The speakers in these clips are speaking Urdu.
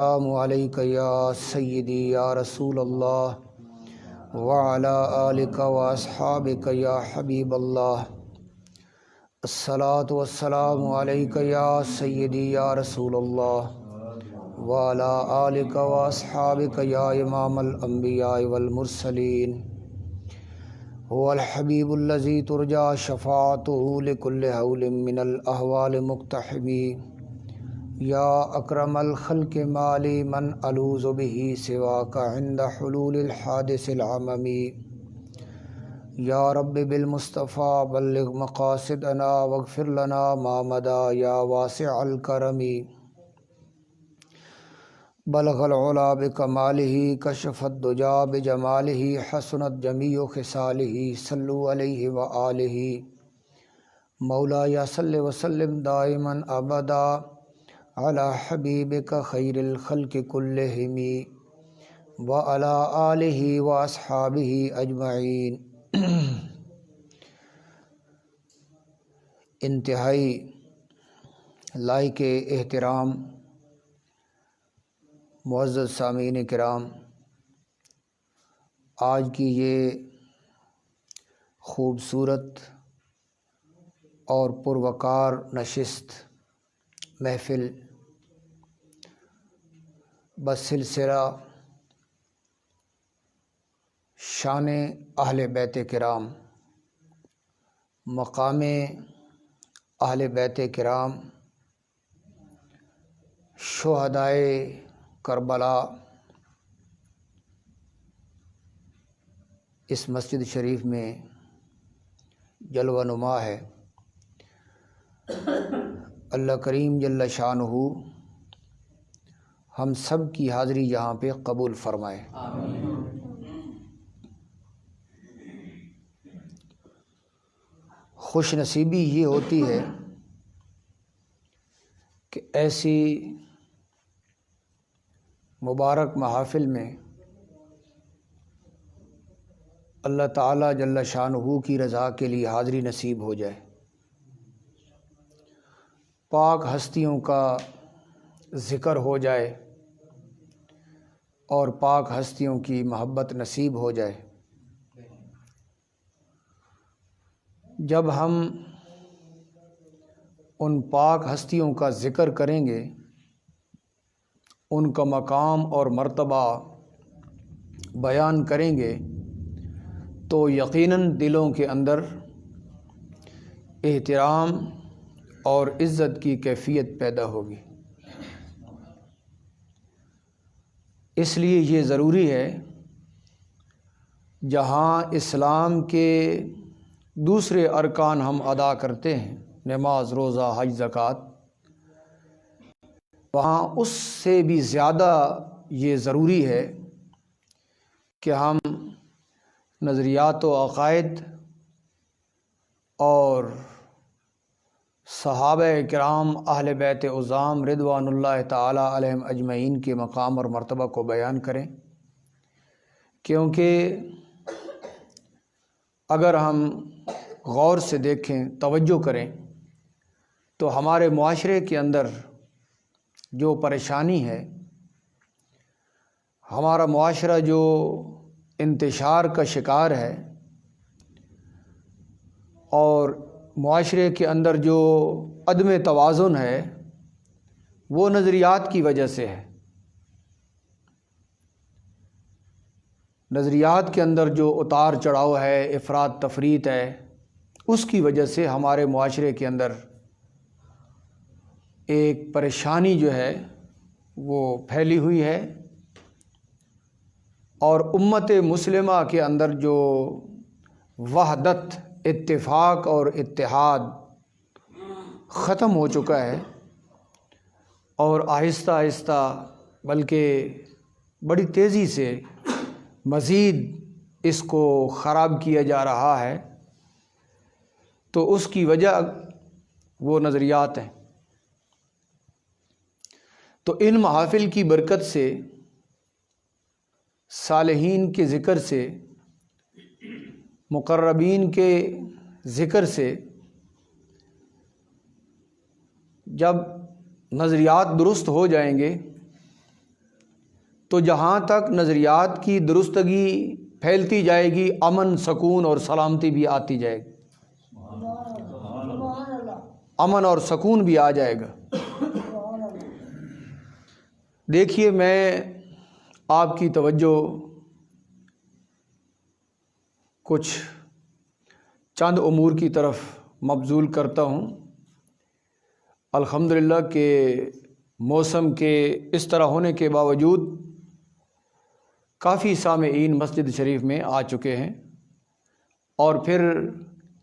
السلام علیکہ یا سیدی یا رسول اللہ وعلی آلک و اصحابک یا حبیب اللہ۔ الصلاۃ والسلام علیکہ یا سیدی یا رسول اللہ وعلی آلک و اصحابک یا امام الانبیاء والمرسلین۔ هو الحبیب الذی ترجى شفاعته لكل هول من الاحوال مقتحمی۔ یا اکرم الخلق مالی من الوذ به سواک عند حلول الحادث العممی۔ یا رب بالمصطفیٰ بلغ مقاصدنا واغفر لنا ما مدى یا واسع الکرم۔ بلغ العلا بکمالہ کشف الدجى بجمالہ حسنت جمیع خصالہ صلوا علیہ وآلہ۔ مولایا صلی وسلم دائما ابدا علی حبیبک خیر الخلق کلہم وعلی آلہ واصحابہ اجمعین۔ انتہائی لائق احترام معزز سامعین کرام، آج کی یہ خوبصورت اور پروقار نشست محفل بسلسلہ شان اہل بیت کرام، مقام اہل بیت کرام، شہدائے کربلا، اس مسجد شریف میں جلوہ نما ہے۔ اللہ کریم جل شانہ ہم سب کی حاضری یہاں پہ قبول فرمائے۔ خوش نصیبی یہ ہوتی ہے کہ ایسی مبارک محافل میں اللہ تعالیٰ جل شانہ کی رضا کے لیے حاضری نصیب ہو جائے، پاک ہستیوں کا ذکر ہو جائے اور پاک ہستیوں کی محبت نصیب ہو جائے۔ جب ہم ان پاک ہستیوں کا ذکر کریں گے، ان کا مقام اور مرتبہ بیان کریں گے، تو یقیناً دلوں کے اندر احترام اور عزت کی کیفیت پیدا ہوگی۔ اس لیے یہ ضروری ہے، جہاں اسلام کے دوسرے ارکان ہم ادا کرتے ہیں، نماز، روزہ، حج، زکوٰۃ، وہاں اس سے بھی زیادہ یہ ضروری ہے کہ ہم نظریات و عقائد اور صحابہ کرام اہل بیت عظام رضوان اللہ تعالی علیہم اجمعین کے مقام اور مرتبہ کو بیان کریں، کیونکہ اگر ہم غور سے دیکھیں، توجہ کریں، تو ہمارے معاشرے کے اندر جو پریشانی ہے، ہمارا معاشرہ جو انتشار کا شکار ہے، اور معاشرے کے اندر جو عدم توازن ہے، وہ نظریات کی وجہ سے ہے۔ نظریات کے اندر جو اتار چڑھاؤ ہے، افراط تفریط ہے، اس کی وجہ سے ہمارے معاشرے کے اندر ایک پریشانی جو ہے وہ پھیلی ہوئی ہے، اور امت مسلمہ کے اندر جو وحدت، اتفاق اور اتحاد ختم ہو چکا ہے، اور آہستہ آہستہ بلکہ بڑی تیزی سے مزید اس کو خراب کیا جا رہا ہے، تو اس کی وجہ وہ نظریات ہیں۔ تو ان محافل کی برکت سے، صالحین کے ذکر سے، مقربین کے ذکر سے جب نظریات درست ہو جائیں گے تو جہاں تک نظریات کی درستگی پھیلتی جائے گی امن سکون اور سلامتی بھی آتی جائے گی، امن اور سکون بھی آ جائے گا۔ دیکھیے، میں آپ کی توجہ کچھ چند امور کی طرف مبذول کرتا ہوں۔ الحمدللہ کہ موسم کے اس طرح ہونے کے باوجود کافی سامعین مسجد شریف میں آ چکے ہیں، اور پھر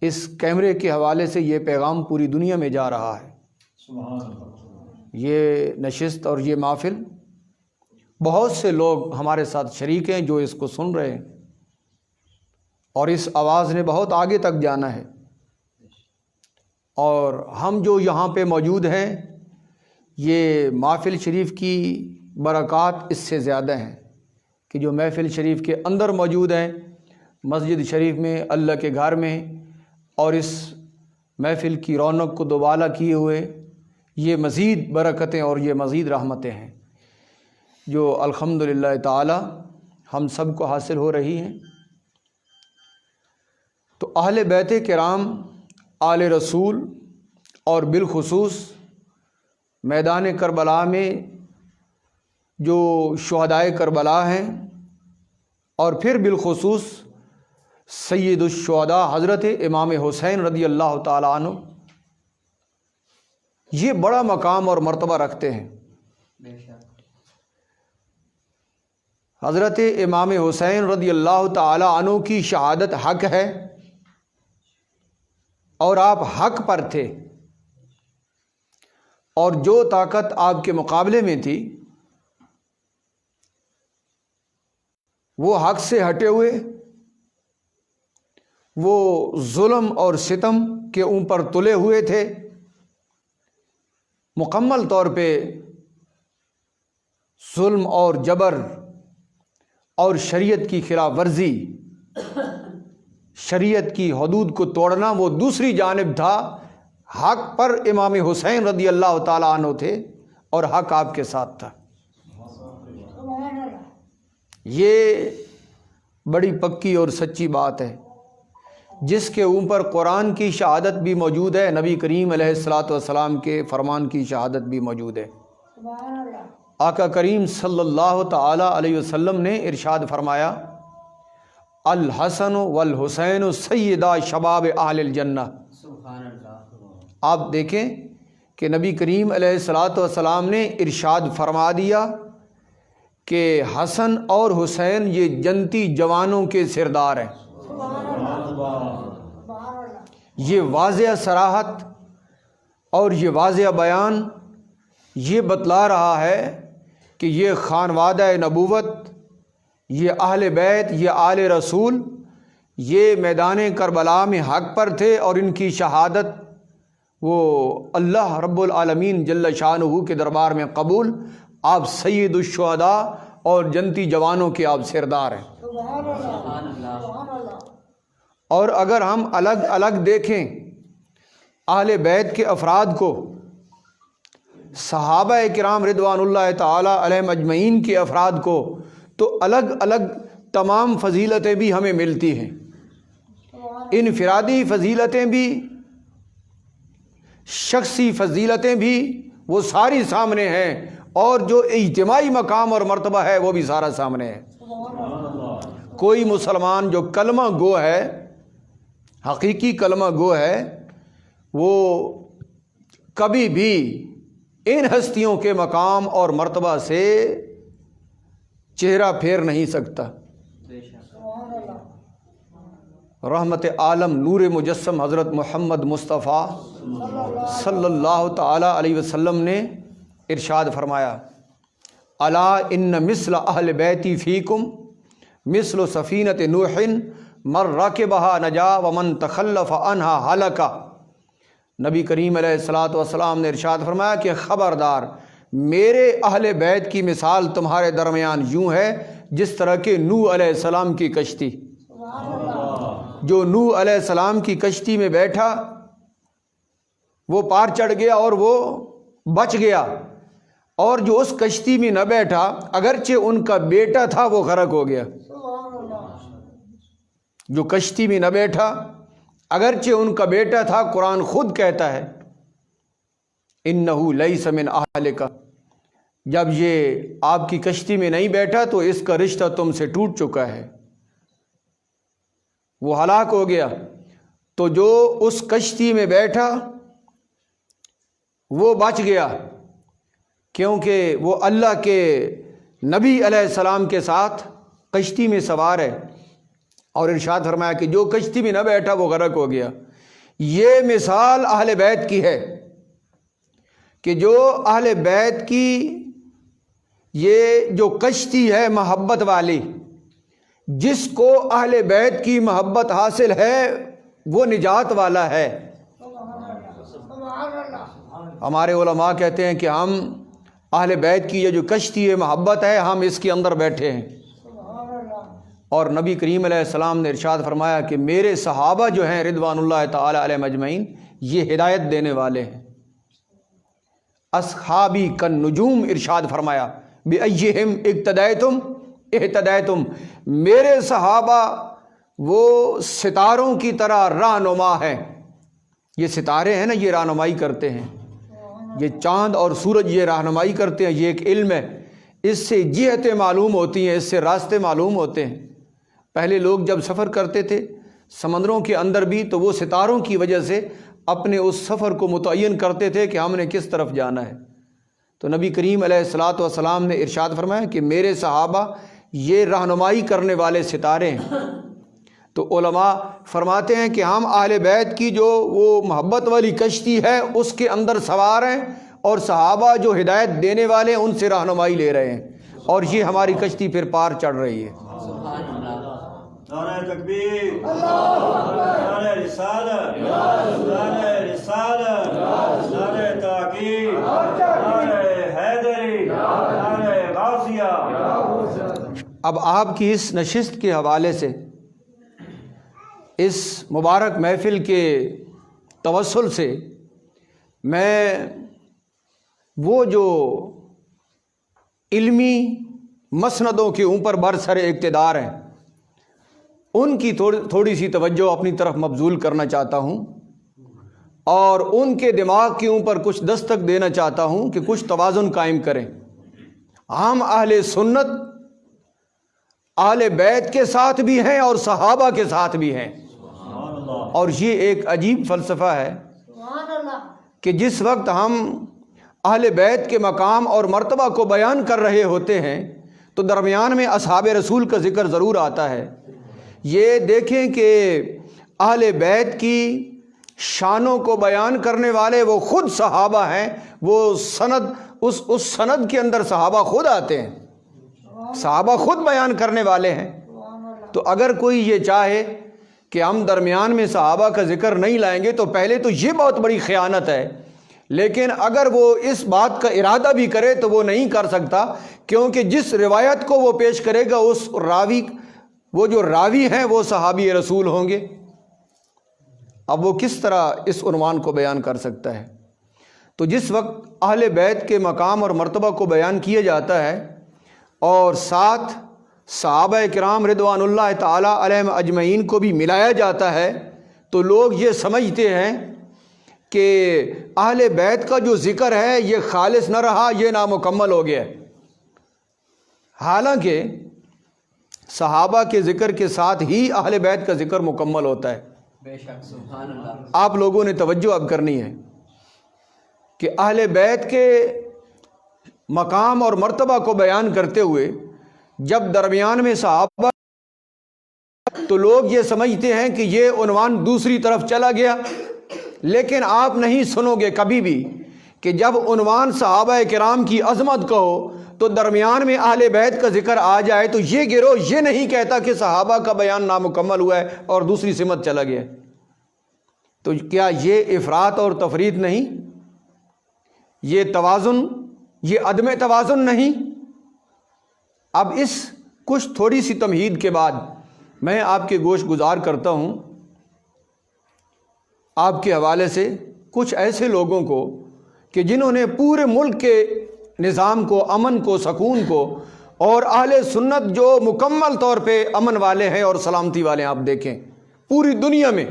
اس کیمرے کے حوالے سے یہ پیغام پوری دنیا میں جا رہا ہے۔ یہ نشست اور یہ محفل بہت سے لوگ ہمارے ساتھ شریک ہیں جو اس کو سن رہے ہیں، اور اس آواز نے بہت آگے تک جانا ہے۔ اور ہم جو یہاں پہ موجود ہیں، یہ محفل شریف کی برکات اس سے زیادہ ہیں کہ جو محفل شریف کے اندر موجود ہیں، مسجد شریف میں، اللہ کے گھر میں، اور اس محفل کی رونق کو دوبالا کیے ہوئے یہ مزید برکتیں اور یہ مزید رحمتیں ہیں جو الحمدللہ تعالی ہم سب کو حاصل ہو رہی ہیں۔ تو اہل بیت کرام، آل رسول، اور بالخصوص میدان کربلا میں جو شہدائے کربلا ہیں، اور پھر بالخصوص سید الشہداء حضرت امام حسین رضی اللہ تعالیٰ عنہ، یہ بڑا مقام اور مرتبہ رکھتے ہیں۔ حضرت امام حسین رضی اللہ تعالیٰ عنہ کی شہادت حق ہے، اور آپ حق پر تھے، اور جو طاقت آپ کے مقابلے میں تھی وہ حق سے ہٹے ہوئے، وہ ظلم اور ستم کے اوپر تلے ہوئے تھے، مکمل طور پہ ظلم اور جبر اور شریعت کی خلاف ورزی، شریعت کی حدود کو توڑنا، وہ دوسری جانب تھا۔ حق پر امام حسین رضی اللہ تعالیٰ عنہ تھے، اور حق آپ کے ساتھ تھا۔ یہ بڑی پکی اور سچی بات ہے، جس کے اوپر قرآن کی شہادت بھی موجود ہے، نبی کریم علیہ الصلاۃ والسلام کے فرمان کی شہادت بھی موجود ہے۔ آقا کریم صلی اللہ تعالی علیہ وسلم نے ارشاد فرمایا، الحسن والحسین سیدا شباب اہل الجنہ۔ آپ دیکھیں کہ نبی کریم علیہ الصلاۃ والسلام نے ارشاد فرما دیا کہ حسن اور حسین یہ جنتی جوانوں کے سردار ہیں۔ یہ واضح صراحت اور یہ واضح بیان یہ بتلا رہا ہے کہ یہ خانوادہ نبوت، یہ اہل بیت، یہ آل رسول، یہ میدان کربلا میں حق پر تھے، اور ان کی شہادت وہ اللہ رب العالمین جل شانہ کے دربار میں قبول۔ آپ سید الشہداء اور جنتی جوانوں کے آپ سردار ہیں۔ اور اگر ہم الگ الگ دیکھیں اہل بیت کے افراد کو، صحابہ کرام رضوان اللہ تعالی علیہم اجمعین کے افراد کو، تو الگ الگ تمام فضیلتیں بھی ہمیں ملتی ہیں، انفرادی فضیلتیں بھی، شخصی فضیلتیں بھی، وہ ساری سامنے ہیں، اور جو اجتماعی مقام اور مرتبہ ہے وہ بھی سارا سامنے ہے۔ کوئی مسلمان جو کلمہ گو ہے، حقیقی کلمہ گو ہے، وہ کبھی بھی ان ہستیوں کے مقام اور مرتبہ سے چہرہ پھیر نہیں سکتا۔ رحمت عالم نور مجسم حضرت محمد مصطفیٰ صلی اللہ تعالی علیہ وسلم نے ارشاد فرمایا، الا ان مثل اہل بیتی فیکم مثل سفینۃ نوح من راکبہا نجا ومن تخلف عنہا ہلک۔ نبی کریم علیہ الصلاۃ والسلام نے ارشاد فرمایا کہ خبردار، میرے اہل بیت کی مثال تمہارے درمیان یوں ہے جس طرح کہ نوح علیہ السلام کی کشتی۔ جو نوح علیہ السلام کی کشتی میں بیٹھا وہ پار چڑھ گیا اور وہ بچ گیا، اور جو اس کشتی میں نہ بیٹھا اگرچہ ان کا بیٹا تھا وہ غرق ہو گیا۔ جو کشتی میں نہ بیٹھا اگرچہ ان کا بیٹا تھا، قرآن خود کہتا ہے انہ لیس من اہلک، جب یہ آپ کی کشتی میں نہیں بیٹھا تو اس کا رشتہ تم سے ٹوٹ چکا ہے، وہ ہلاک ہو گیا۔ تو جو اس کشتی میں بیٹھا وہ بچ گیا، کیونکہ وہ اللہ کے نبی علیہ السلام کے ساتھ کشتی میں سوار ہے، اور ارشاد فرمایا کہ جو کشتی میں نہ بیٹھا وہ غرق ہو گیا۔ یہ مثال اہل بیت کی ہے کہ جو اہل بیت کی یہ جو کشتی ہے محبت والی، جس کو اہل بیت کی محبت حاصل ہے وہ نجات والا ہے۔ ہمارے علماء کہتے ہیں کہ ہم اہل بیت کی یہ جو کشتی ہے محبت ہے، ہم اس کے اندر بیٹھے ہیں، اور نبی کریم علیہ السلام نے ارشاد فرمایا کہ میرے صحابہ جو ہیں رضوان اللہ تعالی علیہم اجمعین یہ ہدایت دینے والے ہیں۔ اصحابی کالنجوم، ارشاد فرمایا بِأَيِّهِمْ اقتدیتم اہتدیتم، میرے صحابہ وہ ستاروں کی طرح رہنما ہیں۔ یہ ستارے ہیں نا، یہ رہنمائی کرتے ہیں، یہ چاند اور سورج یہ رہنمائی کرتے ہیں، یہ ایک علم ہے، اس سے جہتیں معلوم ہوتی ہیں، اس سے راستے معلوم ہوتے ہیں۔ پہلے لوگ جب سفر کرتے تھے سمندروں کے اندر بھی تو وہ ستاروں کی وجہ سے اپنے اس سفر کو متعین کرتے تھے کہ ہم نے کس طرف جانا ہے۔ تو نبی کریم علیہ الصلاۃ والسلام نے ارشاد فرمایا کہ میرے صحابہ یہ رہنمائی کرنے والے ستارے ہیں۔ تو علماء فرماتے ہیں کہ ہم اہل بیت کی جو وہ محبت والی کشتی ہے اس کے اندر سوار ہیں، اور صحابہ جو ہدایت دینے والے ہیں ان سے رہنمائی لے رہے ہیں، اور یہ ہماری کشتی پھر پار چڑھ رہی ہے۔ نعرہ تکبیر، نعرہ رسالت، نعرہ رسالت، نعرہ تحقیق، نعرہ حیدری، نعرہ غازیہ۔ اب آپ کی اس نشست کے حوالے سے، اس مبارک محفل کے توسل سے، میں وہ جو علمی مسندوں کے اوپر برسر اقتدار ہیں ان کی تھوڑی سی توجہ اپنی طرف مبذول کرنا چاہتا ہوں، اور ان کے دماغ کے اوپر کچھ دستک دینا چاہتا ہوں کہ کچھ توازن قائم کریں۔ ہم اہل سنت اہل بیت کے ساتھ بھی ہیں اور صحابہ کے ساتھ بھی ہیں، اور یہ ایک عجیب فلسفہ ہے کہ جس وقت ہم اہل بیت کے مقام اور مرتبہ کو بیان کر رہے ہوتے ہیں تو درمیان میں اصحاب رسول کا ذکر ضرور آتا ہے۔ یہ دیکھیں کہ اہل بیت کی شانوں کو بیان کرنے والے وہ خود صحابہ ہیں، وہ سند اس سند کے اندر صحابہ خود آتے ہیں، صحابہ خود بیان کرنے والے ہیں۔ تو اگر کوئی یہ چاہے کہ ہم درمیان میں صحابہ کا ذکر نہیں لائیں گے تو پہلے تو یہ بہت بڑی خیانت ہے، لیکن اگر وہ اس بات کا ارادہ بھی کرے تو وہ نہیں کر سکتا، کیونکہ جس روایت کو وہ پیش کرے گا اس راوی، وہ جو راوی ہیں وہ صحابی رسول ہوں گے۔ اب وہ کس طرح اس عنوان کو بیان کر سکتا ہے؟ تو جس وقت اہل بیت کے مقام اور مرتبہ کو بیان کیا جاتا ہے اور ساتھ صحابہ کرام رضوان اللہ تعالی علیہم اجمعین کو بھی ملایا جاتا ہے تو لوگ یہ سمجھتے ہیں کہ اہل بیت کا جو ذکر ہے یہ خالص نہ رہا، یہ نامکمل ہو گیا۔ حالانکہ صحابہ کے ذکر کے ساتھ ہی اہل بیت کا ذکر مکمل ہوتا ہے۔ بے شک، سبحان اللہ۔ آپ لوگوں نے توجہ اب کرنی ہے کہ اہل بیت کے مقام اور مرتبہ کو بیان کرتے ہوئے جب درمیان میں صحابہ تو لوگ یہ سمجھتے ہیں کہ یہ عنوان دوسری طرف چلا گیا، لیکن آپ نہیں سنو گے کبھی بھی کہ جب عنوان صحابہ کرام کی عظمت کا ہو تو درمیان میں اہل بیت کا ذکر آ جائے تو یہ گروہ یہ نہیں کہتا کہ صحابہ کا بیان نامکمل ہوا ہے اور دوسری سمت چلا گیا۔ تو کیا یہ افراط اور تفریط نہیں؟ یہ توازن، یہ عدم توازن نہیں؟ اب اس کچھ تھوڑی سی تمہید کے بعد میں آپ کے گوش گزار کرتا ہوں آپ کے حوالے سے کچھ ایسے لوگوں کو کہ جنہوں نے پورے ملک کے نظام کو، امن کو، سکون کو، اور اہل سنت جو مکمل طور پہ امن والے ہیں اور سلامتی والے ہیں. آپ دیکھیں پوری دنیا میں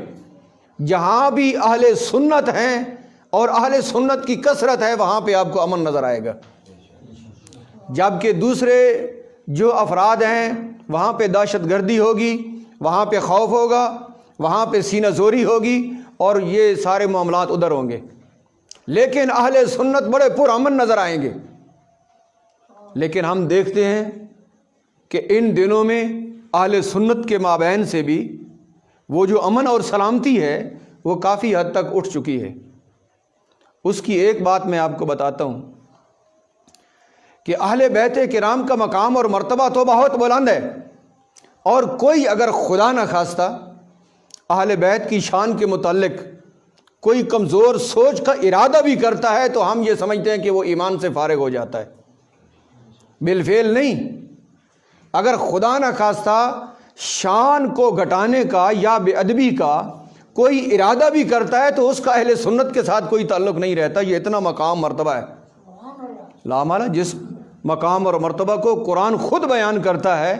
جہاں بھی اہل سنت ہیں اور اہل سنت کی کثرت ہے وہاں پہ آپ کو امن نظر آئے گا، جبکہ دوسرے جو افراد ہیں وہاں پہ دہشت گردی ہوگی، وہاں پہ خوف ہوگا، وہاں پہ سینہ زوری ہوگی اور یہ سارے معاملات ادھر ہوں گے. لیکن اہل سنت بڑے پرامن نظر آئیں گے. لیکن ہم دیکھتے ہیں کہ ان دنوں میں اہل سنت کے مابین سے بھی وہ جو امن اور سلامتی ہے وہ کافی حد تک اٹھ چکی ہے. اس کی ایک بات میں آپ کو بتاتا ہوں کہ اہل بیت کرام کا مقام اور مرتبہ تو بہت بلند ہے، اور کوئی اگر خدا نہ خواستہ اہل بیت کی شان کے متعلق کوئی کمزور سوچ کا ارادہ بھی کرتا ہے تو ہم یہ سمجھتے ہیں کہ وہ ایمان سے فارغ ہو جاتا ہے. بالفعل نہیں. اگر خدا نہ خواستہ شان کو گھٹانے کا یا بے ادبی کا کوئی ارادہ بھی کرتا ہے تو اس کا اہل سنت کے ساتھ کوئی تعلق نہیں رہتا. یہ اتنا مقام مرتبہ ہے لامالا، جس مقام اور مرتبہ کو قرآن خود بیان کرتا ہے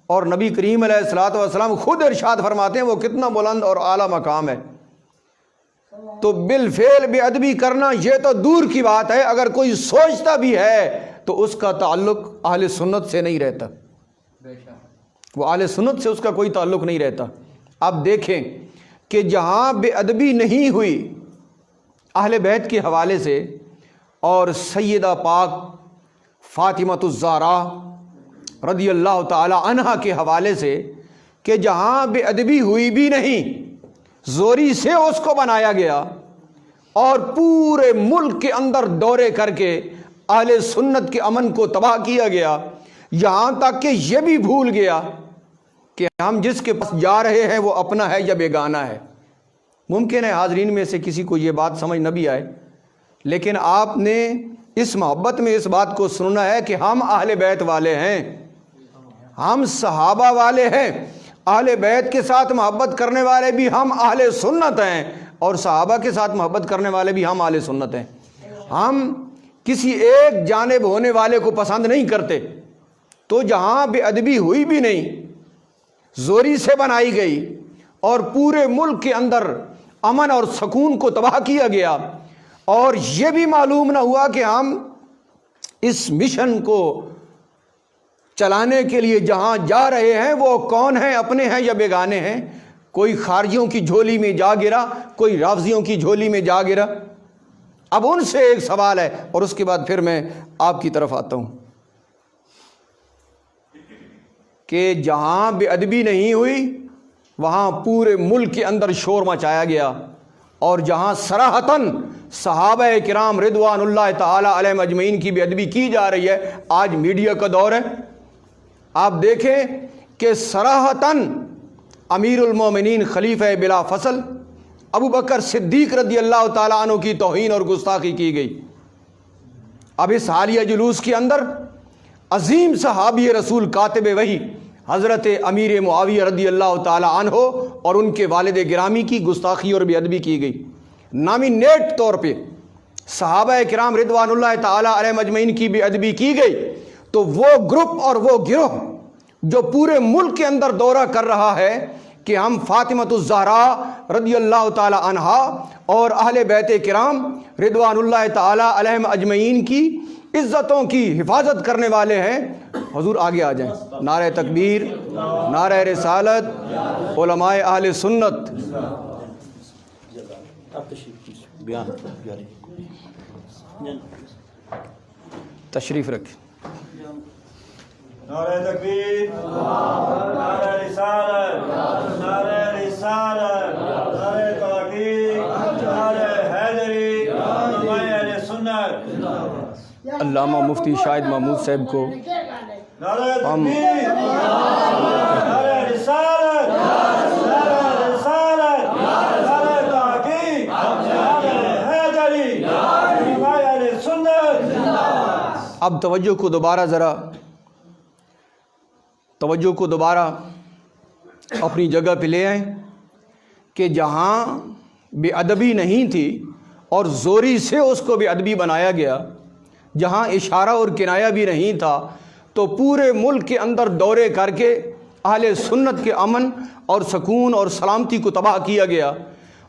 اور نبی کریم علیہ الصلوۃ والسلام خود ارشاد فرماتے ہیں وہ کتنا بلند اور اعلیٰ مقام ہے. تو بالفعل بے ادبی کرنا یہ تو دور کی بات ہے، اگر کوئی سوچتا بھی ہے تو اس کا تعلق اہل سنت سے نہیں رہتا، وہ اہل سنت سے اس کا کوئی تعلق نہیں رہتا. آپ دیکھیں کہ جہاں بے ادبی نہیں ہوئی اہل بیت کے حوالے سے اور سیدہ پاک فاطمۃ الزہرا رضی اللہ تعالی عنہا کے حوالے سے، کہ جہاں بے ادبی ہوئی بھی نہیں، زوری سے اس کو بنایا گیا اور پورے ملک کے اندر دورے کر کے اہل سنت کے امن کو تباہ کیا گیا، یہاں تک کہ یہ بھی بھول گیا کہ ہم جس کے پاس جا رہے ہیں وہ اپنا ہے یا بیگانہ ہے. ممکن ہے حاضرین میں سے کسی کو یہ بات سمجھ نہ بھی آئے، لیکن آپ نے اس محبت میں اس بات کو سننا ہے کہ ہم اہل بیت والے ہیں، ہم صحابہ والے ہیں. اہل بیت کے ساتھ محبت کرنے والے بھی ہم اہل سنت ہیں اور صحابہ کے ساتھ محبت کرنے والے بھی ہم اہل سنت ہیں. ہم کسی ایک جانب ہونے والے کو پسند نہیں کرتے. تو جہاں بے ادبی ہوئی بھی نہیں، زوری سے بنائی گئی اور پورے ملک کے اندر امن اور سکون کو تباہ کیا گیا، اور یہ بھی معلوم نہ ہوا کہ ہم اس مشن کو چلانے کے لیے جہاں جا رہے ہیں وہ کون ہیں، اپنے ہیں یا بیگانے ہیں. کوئی خارجیوں کی جھولی میں جا گرا، کوئی رافضیوں کی جھولی میں جا گرا. اب ان سے ایک سوال ہے اور اس کے بعد پھر میں آپ کی طرف آتا ہوں کہ جہاں بے ادبی نہیں ہوئی وہاں پورے ملک کے اندر شور مچایا گیا، اور جہاں صراحتاً صحابہ کرام رضوان اللہ تعالی علیہم اجمعین کی بے ادبی کی جا رہی ہے. آج میڈیا کا دور ہے، آپ دیکھیں کہ صراحتاً امیر المومنین خلیفہ بلا فصل ابو بکر صدیق رضی اللہ تعالیٰ عنہ کی توہین اور گستاخی کی گئی. اب اس حالیہ جلوس کے اندر عظیم صحابی رسول کاتب وحی حضرت امیر معاویہ رضی اللہ تعالیٰ عنہ اور ان کے والد گرامی کی گستاخی اور بے ادبی کی گئی. نامینیٹ طور پہ صحابہ کرام رضوان اللہ تعالیٰ علیہم اجمعین کی بے ادبی کی گئی. تو وہ گروپ اور وہ گروہ جو پورے ملک کے اندر دورہ کر رہا ہے کہ ہم فاطمۃ الزہرا رضی اللہ تعالی عنہا اور اہل بیت کرام رضوان اللہ تعالی علیہم اجمعین کی عزتوں کی حفاظت کرنے والے ہیں، حضور آگے آ جائیں. نعرہ تکبیر، نعرہ رسالت، علماء اہل سنت. تشریف رکھیں. نعرہ تکبیر، نعرہ رسالت، نعرہ رسالت، نعرہ تحقیق، نعرہ حیدری، علماء اہل سنت. علامہ مفتی شاہد محمود صاحب کو نعرہ تکبیر، نعرہ رسالت، نعرہ رسالت، نعرہ تحقیق، نعرہ حیدری، علماء اہل سنت. اب توجہ کو دوبارہ اپنی جگہ پہ لے آئیں کہ جہاں بے ادبی نہیں تھی اور زوری سے اس کو بے ادبی بنایا گیا، جہاں اشارہ اور کنایہ بھی نہیں تھا، تو پورے ملک کے اندر دورے کر کے اہل سنت کے امن اور سکون اور سلامتی کو تباہ کیا گیا،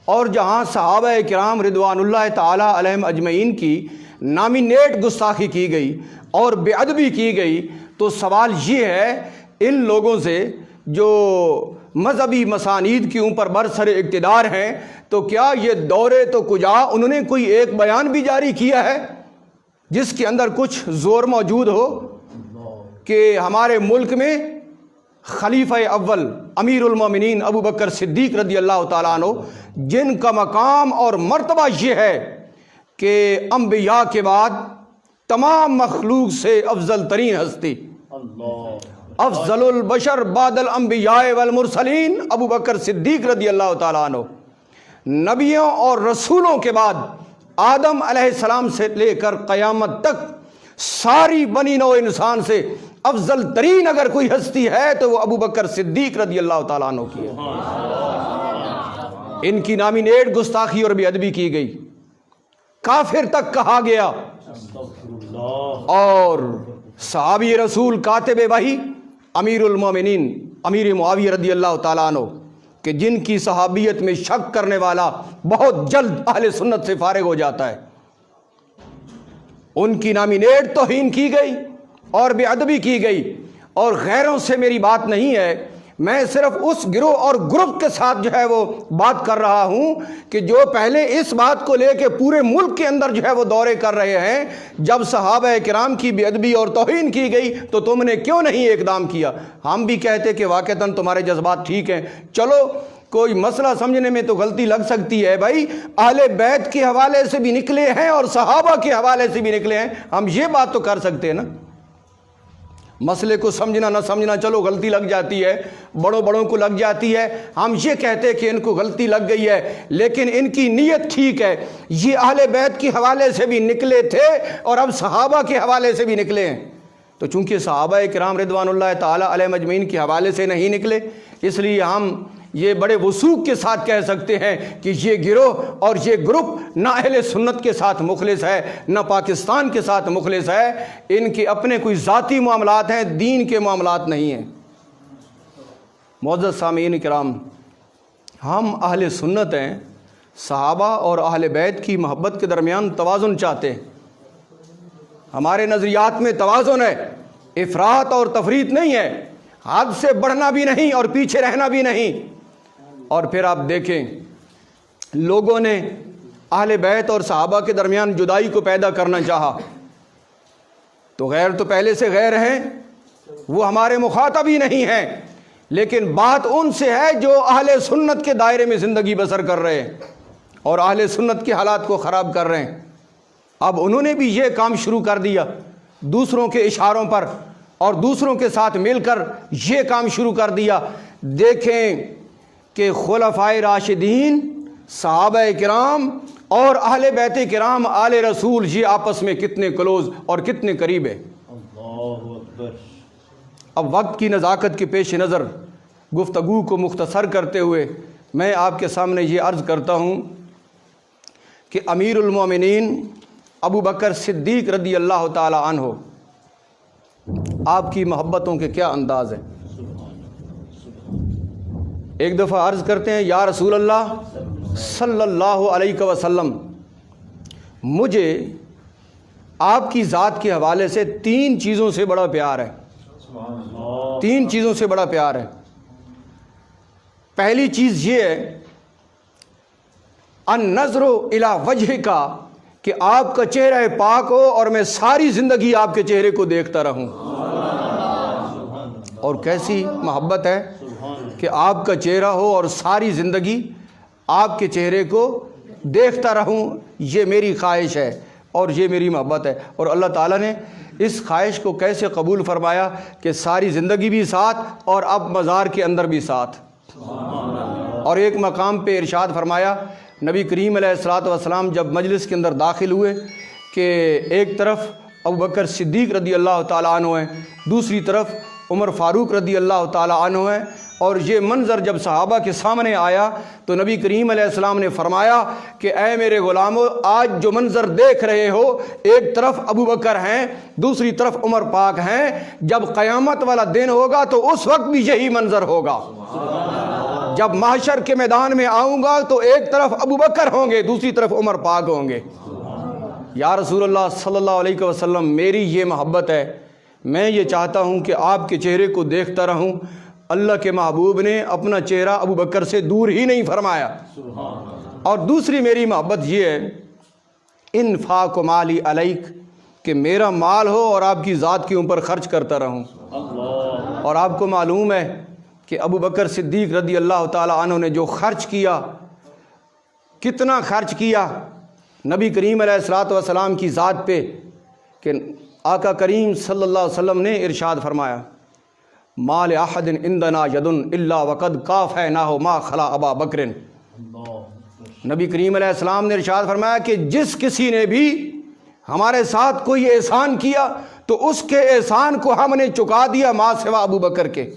اور جہاں صحابہ کرام رضوان اللہ تعالی علیہم اجمعین کی نامینیٹ گستاخی کی گئی اور بے ادبی کی گئی، تو سوال یہ ہے ان لوگوں سے جو مذہبی مسانید کے اوپر برسر اقتدار ہیں، تو کیا یہ دورے تو کجا انہوں نے کوئی ایک بیان بھی جاری کیا ہے جس کے اندر کچھ زور موجود ہو کہ ہمارے ملک میں خلیفہ اول امیر المومنین ابو بکر صدیق رضی اللہ تعالیٰ عنہ، جن کا مقام اور مرتبہ یہ ہے کہ انبیاء کے بعد تمام مخلوق سے افضل ترین ہستی، افضل البشر بعد الانبیاء والمرسلین ابو بکر صدیق رضی اللہ تعالیٰ عنہ، نبیوں اور رسولوں کے بعد آدم علیہ السلام سے لے کر قیامت تک ساری بنی نوع انسان سے افضل ترین اگر کوئی ہستی ہے تو وہ ابو بکر صدیق رضی اللہ تعالیٰ عنہ کی ہے۔ ان کی نامینیٹ گستاخی اور بے ادبی کی گئی، کافر تک کہا گیا، اور صحابی رسول کاتب وحی امیر المومنین امیر معاویہ رضی اللہ تعالیٰ عنہ، کہ جن کی صحابیت میں شک کرنے والا بہت جلد اہل سنت سے فارغ ہو جاتا ہے، ان کی نامینیٹ توہین کی گئی اور بے ادبی کی گئی۔ اور غیروں سے میری بات نہیں ہے، میں صرف اس گروہ اور گروپ کے ساتھ جو ہے وہ بات کر رہا ہوں کہ جو پہلے اس بات کو لے کے پورے ملک کے اندر جو ہے وہ دورے کر رہے ہیں، جب صحابہ کرام کی بے ادبی اور توہین کی گئی تو تم نے کیوں نہیں اقدام کیا؟ ہم بھی کہتے کہ واقعتاً تمہارے جذبات ٹھیک ہیں، چلو کوئی مسئلہ سمجھنے میں تو غلطی لگ سکتی ہے، بھائی اہل بیت کے حوالے سے بھی نکلے ہیں اور صحابہ کے حوالے سے بھی نکلے ہیں، ہم یہ بات تو کر سکتے ہیں نا۔ مسئلے کو سمجھنا نہ سمجھنا چلو غلطی لگ جاتی ہے، بڑوں کو لگ جاتی ہے، ہم یہ کہتے کہ ان کو غلطی لگ گئی ہے، لیکن ان کی نیت ٹھیک ہے، یہ اہل بیت کے حوالے سے بھی نکلے تھے اور اب صحابہ کے حوالے سے بھی نکلے ہیں۔ تو چونکہ صحابہ کرام رضوان اللہ تعالی علیہ اجمعین کے حوالے سے نہیں نکلے، اس لیے ہم یہ بڑے وثوق کے ساتھ کہہ سکتے ہیں کہ یہ گروہ اور یہ گروپ نہ اہل سنت کے ساتھ مخلص ہے، نہ پاکستان کے ساتھ مخلص ہے، ان کے اپنے کوئی ذاتی معاملات ہیں، دین کے معاملات نہیں ہیں۔ معزز سامعین کرام، ہم اہل سنت ہیں، صحابہ اور اہل بیت کی محبت کے درمیان توازن چاہتے ہیں، ہمارے نظریات میں توازن ہے، افراط اور تفریط نہیں ہے، حد سے بڑھنا بھی نہیں اور پیچھے رہنا بھی نہیں۔ اور پھر آپ دیکھیں لوگوں نے اہل بیت اور صحابہ کے درمیان جدائی کو پیدا کرنا چاہا، تو غیر تو پہلے سے غیر ہیں، وہ ہمارے مخاطب ہی نہیں ہیں، لیکن بات ان سے ہے جو اہل سنت کے دائرے میں زندگی بسر کر رہے ہیں اور اہل سنت کے حالات کو خراب کر رہے ہیں۔ اب انہوں نے بھی یہ کام شروع کر دیا، دوسروں کے اشاروں پر اور دوسروں کے ساتھ مل کر یہ کام شروع کر دیا۔ دیکھیں کہ خلفائے راشدین، صحابہ کرام اور اہل بیت کرام آل رسول یہ آپس میں کتنے کلوز اور کتنے قریب ہیں۔ اب وقت کی نزاکت کے پیش نظر گفتگو کو مختصر کرتے ہوئے میں آپ کے سامنے یہ عرض کرتا ہوں کہ امیر المومنین ابو بکر صدیق رضی اللہ تعالی عنہ، آپ کی محبتوں کے کیا انداز ہیں۔ ایک دفعہ عرض کرتے ہیں، یا رسول اللہ صلی اللہ علیہ وسلم، مجھے آپ کی ذات کے حوالے سے 3 چیزوں سے بڑا پیار ہے، 3 چیزوں سے بڑا پیار ہے۔ پہلی چیز یہ ہے النظر الی وجہ کا، کہ آپ کا چہرہ پاک ہو اور میں ساری زندگی آپ کے چہرے کو دیکھتا رہوں۔ اور کیسی محبت ہے کہ آپ کا چہرہ ہو اور ساری زندگی آپ کے چہرے کو دیکھتا رہوں، یہ میری خواہش ہے اور یہ میری محبت ہے۔ اور اللہ تعالیٰ نے اس خواہش کو کیسے قبول فرمایا کہ ساری زندگی بھی ساتھ اور اب مزار کے اندر بھی ساتھ۔ اور ایک مقام پہ ارشاد فرمایا، نبی کریم علیہ الصلوۃ والسلام جب مجلس کے اندر داخل ہوئے کہ ایک طرف ابو بکر صدیق رضی اللہ تعالیٰ عنہ ہیں، دوسری طرف عمر فاروق رضی اللہ تعالیٰ عنہ ہیں، اور یہ منظر جب صحابہ کے سامنے آیا تو نبی کریم علیہ السلام نے فرمایا کہ اے میرے غلاموں، آج جو منظر دیکھ رہے ہو، ایک طرف ابو بکر ہیں، دوسری طرف عمر پاک ہیں، جب قیامت والا دن ہوگا تو اس وقت بھی یہی منظر ہوگا۔ جب محشر کے میدان میں آؤں گا تو ایک طرف ابو بکر ہوں گے، دوسری طرف عمر پاک ہوں گے۔ یا رسول اللہ صلی اللہ علیہ وسلم، میری یہ محبت ہے، میں یہ چاہتا ہوں کہ آپ کے چہرے کو دیکھتا رہوں۔ اللہ کے محبوب نے اپنا چہرہ ابو بکر سے دور ہی نہیں فرمایا۔ اور دوسری میری محبت یہ ہے، انفاق مالی علیک، کہ میرا مال ہو اور آپ کی ذات کے اوپر خرچ کرتا رہوں۔ اور آپ کو معلوم ہے کہ ابو بکر صدیق رضی اللہ تعالی عنہ نے جو خرچ کیا، کتنا خرچ کیا نبی کریم علیہ الصلوۃ والسلام کی ذات پہ، کہ آقا کریم صلی اللہ علیہ وسلم نے ارشاد فرمایا، مال احد عندنا ید الا وقد کافیناہ ما خلا ابا بکر۔ نبی کریم علیہ السلام نے ارشاد فرمایا کہ جس کسی نے بھی ہمارے ساتھ کوئی احسان کیا تو اس کے احسان کو ہم نے چکا دیا ما سوا ابو بکر کے۔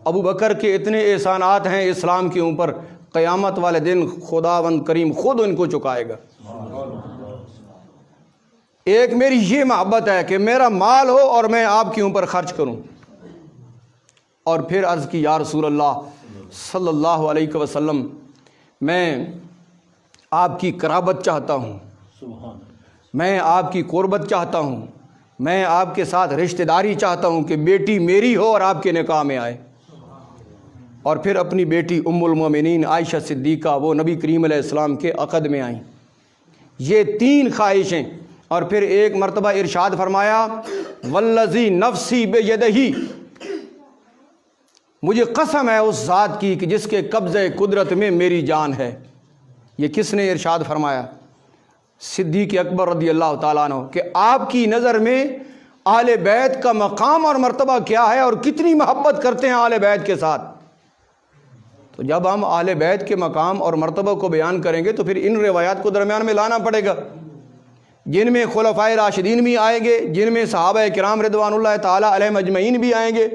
ابو بکر کے اتنے احسانات ہیں اسلام کے اوپر، قیامت والے دن خداوند کریم خود ان کو چکائے گا۔ ایک میری یہ محبت ہے کہ میرا مال ہو اور میں آپ کے اوپر خرچ کروں۔ اور پھر عرض کی، یا رسول اللہ صلی اللہ علیہ وسلم، میں آپ کی قرابت چاہتا ہوں، میں آپ کی قربت چاہتا ہوں، میں آپ کے ساتھ رشتہ داری چاہتا ہوں کہ بیٹی میری ہو اور آپ کے نکاح میں آئے۔ اور پھر اپنی بیٹی ام المومنین عائشہ صدیقہ، وہ نبی کریم علیہ السلام کے عقد میں آئیں۔ یہ تین خواہشیں۔ اور پھر ایک مرتبہ ارشاد فرمایا، والذی نفسی بیدہ، مجھے قسم ہے اس ذات کی کہ جس کے قبضہ قدرت میں میری جان ہے۔ یہ کس نے ارشاد فرمایا؟ صدیق اکبر رضی اللہ تعالیٰ عنہ، کہ آپ کی نظر میں اہل بیت کا مقام اور مرتبہ کیا ہے اور کتنی محبت کرتے ہیں اہل بیت کے ساتھ۔ تو جب ہم اہل بیت کے مقام اور مرتبہ کو بیان کریں گے تو پھر ان روایات کو درمیان میں لانا پڑے گا، جن میں خلفائے راشدین بھی آئیں گے، جن میں صحابہ کرام رضوان اللہ تعالیٰ علیہم اجمعین بھی آئیں گے۔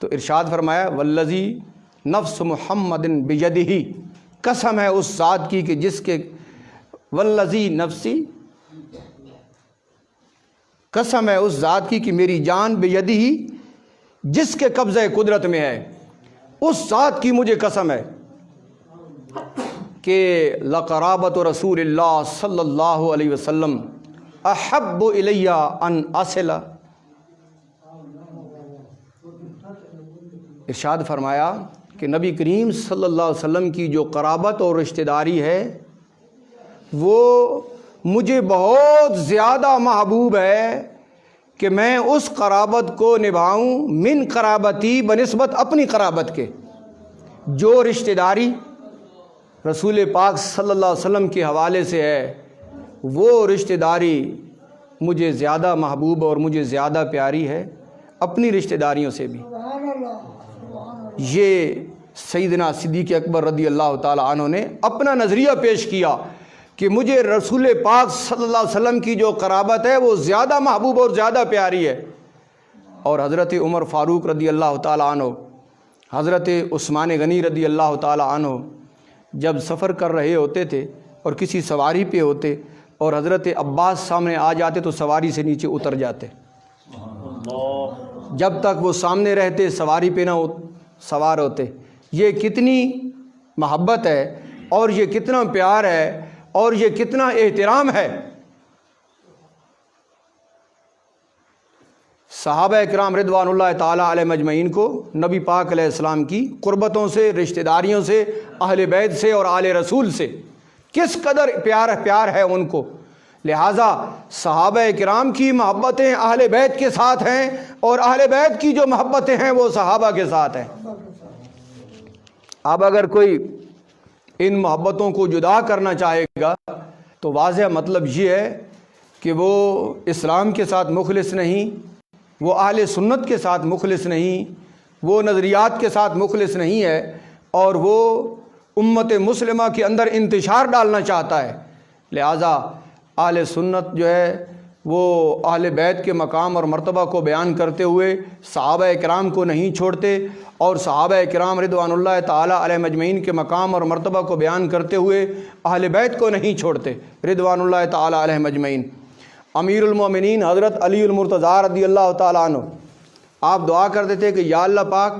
تو ارشاد فرمایا، والذی نفس محمد بیدہ، قسم ہے اس ذات کی کہ جس کے، والذی نفسی، قسم ہے اس ذات کی کہ میری جان بیدہ، جس کے قبضہ قدرت میں ہے، اس ذات کی مجھے قسم ہے کہ لقرابت رسول اللہ صلی اللہ علیہ وسلم احب الی ان اصل۔ ارشاد فرمایا کہ نبی کریم صلی اللہ علیہ وسلم کی جو قرابت اور رشتہ داری ہے وہ مجھے بہت زیادہ محبوب ہے کہ میں اس قرابت کو نبھاؤں، من قرابتی، بنسبت اپنی قرابت کے۔ جو رشتہ داری رسول پاک صلی اللہ علیہ وسلم کے حوالے سے ہے وہ رشتہ داری مجھے زیادہ محبوب اور مجھے زیادہ پیاری ہے اپنی رشتہ داریوں سے بھی۔ یہ سیدنا صدیق اکبر رضی اللہ تعالی عنہ نے اپنا نظریہ پیش کیا کہ مجھے رسول پاک صلی اللہ علیہ وسلم کی جو قرابت ہے وہ زیادہ محبوب اور زیادہ پیاری ہے۔ اور حضرت عمر فاروق رضی اللہ تعالی عنہ، حضرت عثمان غنی رضی اللہ تعالی عنہ جب سفر کر رہے ہوتے تھے اور کسی سواری پہ ہوتے اور حضرت عباس سامنے آ جاتے تو سواری سے نیچے اتر جاتے، جب تک وہ سامنے رہتے سواری پہ نہ سوار ہوتے۔ یہ کتنی محبت ہے اور یہ کتنا پیار ہے اور یہ کتنا احترام ہے۔ صحابہ کرام رضوان اللہ تعالیٰ علیہ مجمعین کو نبی پاک علیہ السلام کی قربتوں سے، رشتہ داریوں سے، اہل بیت سے اور آل رسول سے کس قدر پیار ہے ان کو۔ لہٰذا صحابہ کرام کی محبتیں اہل بیت کے ساتھ ہیں اور اہل بیت کی جو محبتیں ہیں وہ صحابہ کے ساتھ ہیں۔ اب اگر کوئی ان محبتوں کو جدا کرنا چاہے گا تو واضح مطلب یہ ہے کہ وہ اسلام کے ساتھ مخلص نہیں، وہ اہل سنت کے ساتھ مخلص نہیں، وہ نظریات کے ساتھ مخلص نہیں ہے، اور وہ امت مسلمہ کے اندر انتشار ڈالنا چاہتا ہے۔ لہٰذا اہل سنت جو ہے وہ اہل بیت کے مقام اور مرتبہ کو بیان کرتے ہوئے صحابہ کرام کو نہیں چھوڑتے، اور صحابہ کرام رضوان اللہ تعالیٰ علیہم اجمعین کے مقام اور مرتبہ کو بیان کرتے ہوئے اہل بیت کو نہیں چھوڑتے رضوان اللہ تعالیٰ علیہم اجمعین۔ امیر المومنین حضرت علی المرتضیٰ رضی اللہ تعالیٰ عنہ آپ دعا کرتے تھے کہ یا اللہ پاک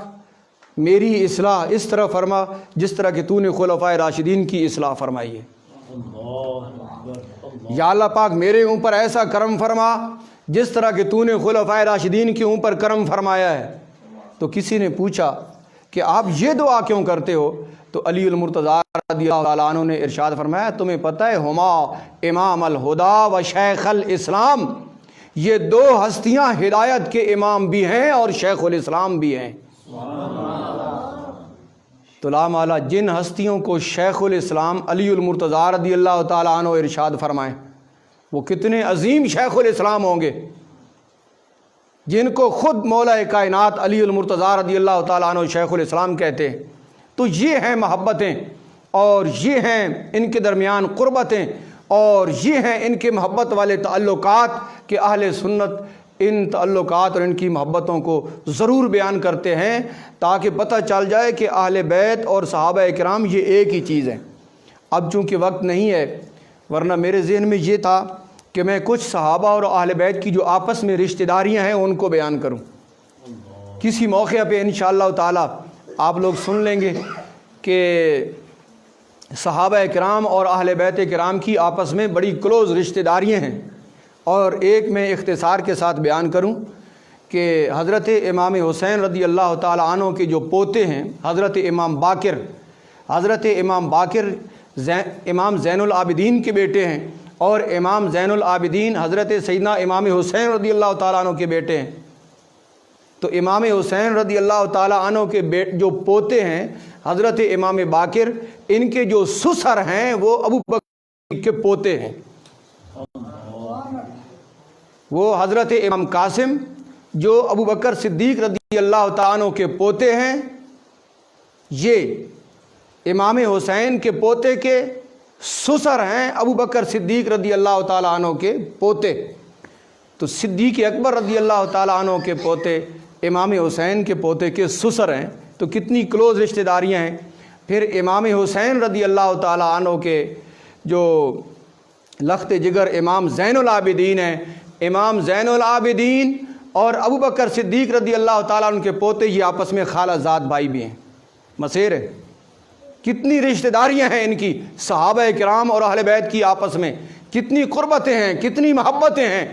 میری اصلاح اس طرح فرما جس طرح کہ تو نے خلفائے راشدین کی اصلاح فرمائی ہے۔ یا اللہ پاک میرے اوپر ایسا کرم فرما جس طرح کہ تو نے خلفائے راشدین کے اوپر کرم فرمایا ہے۔ تو کسی نے پوچھا کہ آپ یہ دعا کیوں کرتے ہو؟ تو علی المرتضیٰ رضی اللہ تعالیٰ عنہ نے ارشاد فرمایا تمہیں پتہ ہے ہما امام الہدا و شیخ الاسلام، یہ دو ہستیاں ہدایت کے امام بھی ہیں اور شیخ الاسلام بھی ہیں۔ تو لامالا جن ہستیوں کو شیخ الاسلام علی المرتضیٰ رضی اللہ تعالیٰ عنہ ارشاد فرمائیں وہ کتنے عظیم شیخ الاسلام ہوں گے، جن کو خود مولا کائنات علی المرتضیٰ رضی اللہ تعالیٰ عنہ شیخ الاسلام کہتے ہیں۔ تو یہ ہیں محبتیں، اور یہ ہیں ان کے درمیان قربتیں، اور یہ ہیں ان کے محبت والے تعلقات کہ اہل سنت ان تعلقات اور ان کی محبتوں کو ضرور بیان کرتے ہیں تاکہ پتہ چل جائے کہ اہل بیت اور صحابہ کرام یہ ایک ہی چیز ہے۔ اب چونکہ وقت نہیں ہے، ورنہ میرے ذہن میں یہ تھا کہ میں کچھ صحابہ اور اہل بیت کی جو آپس میں رشتہ داریاں ہیں ان کو بیان کروں۔ کسی موقع پہ انشاءاللہ تعالی آپ لوگ سن لیں گے کہ صحابہ کرام اور اہل بیت کرام کی آپس میں بڑی کلوز رشتہ داریاں ہیں، اور ایک میں اختصار کے ساتھ بیان کروں کہ حضرت امام حسین رضی اللہ تعالیٰ عنہ کے جو پوتے ہیں حضرت امام باقر امام زین العابدین کے بیٹے ہیں، اور امام زین العابدین حضرت سیدنا امام حسین رضی اللہ تعالیٰ عنہ کے بیٹے ہیں۔ تو امام حسین رضی اللہ تعالیٰ عنہ کے جو پوتے ہیں حضرت امام باقر، ان کے جو سسر ہیں وہ ابو بکر کے پوتے ہیں، وہ حضرت امام قاسم جو ابو بکر صدیق رضی اللہ تعالیٰ عنہ کے پوتے ہیں، یہ امام حسین کے پوتے کے سسر ہیں ابو بکر صدیق رضی اللہ تعالیٰ عنہ کے پوتے۔ تو صدیق اکبر رضی اللہ تعالیٰ عنہ کے پوتے امام حسین کے پوتے کے سسر ہیں، تو کتنی کلوز رشتہ داریاں ہیں۔ پھر امام حسین رضی اللہ تعالیٰ عنہ کے جو لخت جگر امام زین العابدین ہیں، امام زین العابدین اور ابو بکر صدیق رضی اللہ تعالیٰ عنہ کے پوتے یہ آپس میں خالہ زاد بھائی بھی ہیں، مسیر ہے۔ کتنی رشتہ داریاں ہیں ان کی، صحابہ کرام اور اہل بیت کی آپس میں کتنی قربتیں ہیں، کتنی محبتیں ہیں۔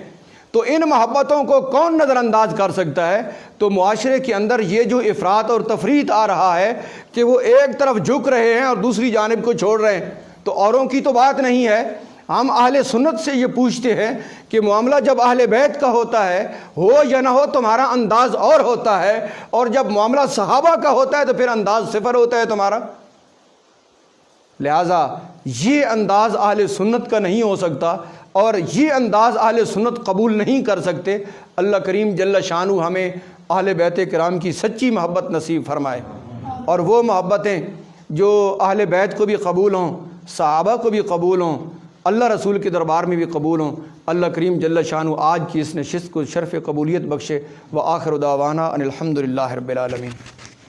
تو ان محبتوں کو کون نظر انداز کر سکتا ہے؟ تو معاشرے کے اندر یہ جو افراط اور تفریط آ رہا ہے کہ وہ ایک طرف جھک رہے ہیں اور دوسری جانب کو چھوڑ رہے ہیں، تو اوروں کی تو بات نہیں ہے۔ ہم اہل سنت سے یہ پوچھتے ہیں کہ معاملہ جب اہل بیت کا ہوتا ہے، ہو یا نہ ہو تمہارا انداز اور ہوتا ہے، اور جب معاملہ صحابہ کا ہوتا ہے تو پھر انداز صفر ہوتا ہے تمہارا۔ لہٰذا یہ انداز اہل سنت کا نہیں ہو سکتا، اور یہ انداز اہل سنت قبول نہیں کر سکتے۔ اللہ کریم جل شانہ ہمیں اہل بیت کرام کی سچی محبت نصیب فرمائے، اور وہ محبتیں جو اہل بیت کو بھی قبول ہوں، صحابہ کو بھی قبول ہوں، اللہ رسول کے دربار میں بھی قبول ہوں۔ اللہ کریم جل شانہ آج کی اس نشست کو شرف قبولیت بخشے۔ وآخر دعوانا ان الحمد للہ رب العالمین۔